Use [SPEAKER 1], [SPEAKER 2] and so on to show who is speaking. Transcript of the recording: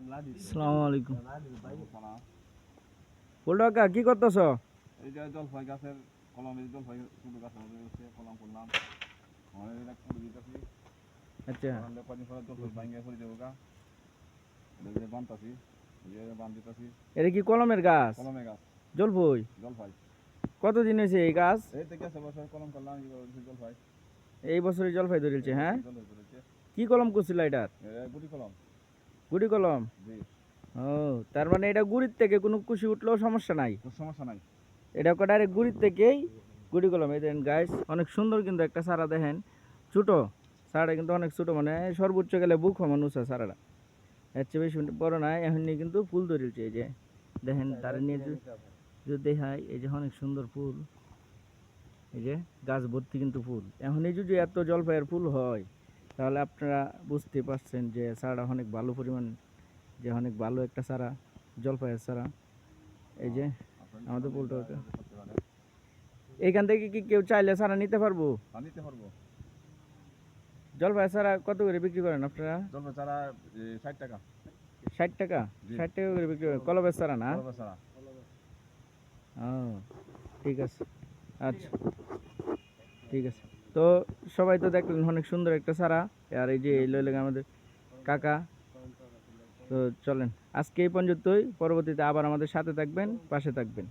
[SPEAKER 1] আসসালামু আলাইকুম। বলটো কাকা কি করতেছ?
[SPEAKER 2] এই যে জলপাই গাছের কলম, এই জলপাই ছোট গাছ হচ্ছে কলম করলাম। আমার এটা কুড়ি দিতেছি।
[SPEAKER 1] আচ্ছা
[SPEAKER 2] কদিন পরে জলপাই ভাঙিয়ে করে দেবো গা। এটা যে বানতাছি, বান দিতেছি।
[SPEAKER 1] এটা কি কলমের গাছ?
[SPEAKER 2] কলমে গাছ
[SPEAKER 1] জলফই?
[SPEAKER 2] জলপাই।
[SPEAKER 1] কতদিন হয়েছে এই গাছ?
[SPEAKER 2] এই থেকে বছর কলম করলাম, জলপাই।
[SPEAKER 1] এই বছরে জলফাই ধরেছে? হ্যাঁ,
[SPEAKER 2] জলপাই ধরেছে।
[SPEAKER 1] কি কলম করছিল এটার?
[SPEAKER 2] গুটি কলম।
[SPEAKER 1] গুড়ি কলম?
[SPEAKER 2] জি।
[SPEAKER 1] ও, তার মানে এটা গুড়ির থেকে কোনো কুশি উঠলেও সমস্যা নাই?
[SPEAKER 2] সমস্যা নাই।
[SPEAKER 1] এটা ডাইরেক্ট গুড়ির থেকেই গুড়ি কলম। এই দেখেন গাছ অনেক সুন্দর, কিন্তু একটা সারা দেখেন ছোট সারাটা, কিন্তু অনেক ছোট, মানে সর্বোচ্চ গেলে বুক মানুষ সারাটা, এর চেয়ে বেশি বড় নাই। এখন নিয়ে কিন্তু ফুল ধরেছে, এই যে দেখেন তার নিয়ে যদি দেখায়, এই যে অনেক সুন্দর ফুল, এই যে গাছ ভর্তি কিন্তু ফুল। এখন এই যদি এত জলপাইয়ের ফুল হয়, তাহলে আপনারা বুঝতে পারছেন যে চারা অনেক ভালো পরিমাণ, যে অনেক ভালো একটা চারা, জলপাইয়ের চারা। এই যে আমাদের ফুলটা, এইখান থেকে কি কেউ চাইলে চারা নিতে পারবো?
[SPEAKER 2] নিতে পারবো।
[SPEAKER 1] জলপাইয়ের চারা কত করে বিক্রি করেন আপনারা?
[SPEAKER 2] জলপাই চারা 60 টাকা।
[SPEAKER 1] 60 টাকা? 60 টাকা করে বিক্রি করেন কলমের চারা না? ও ঠিক আছে, আচ্ছা ঠিক আছে। তো সবাই তো দেখলেন অনেক সুন্দর একটা চারা, আর এই যে লইলেন আমাদের কাকা। তো চলেন আজকে এই পর্যন্তই, পরবর্তীতে আবার আমাদের সাথে থাকবেন, পাশে থাকবেন।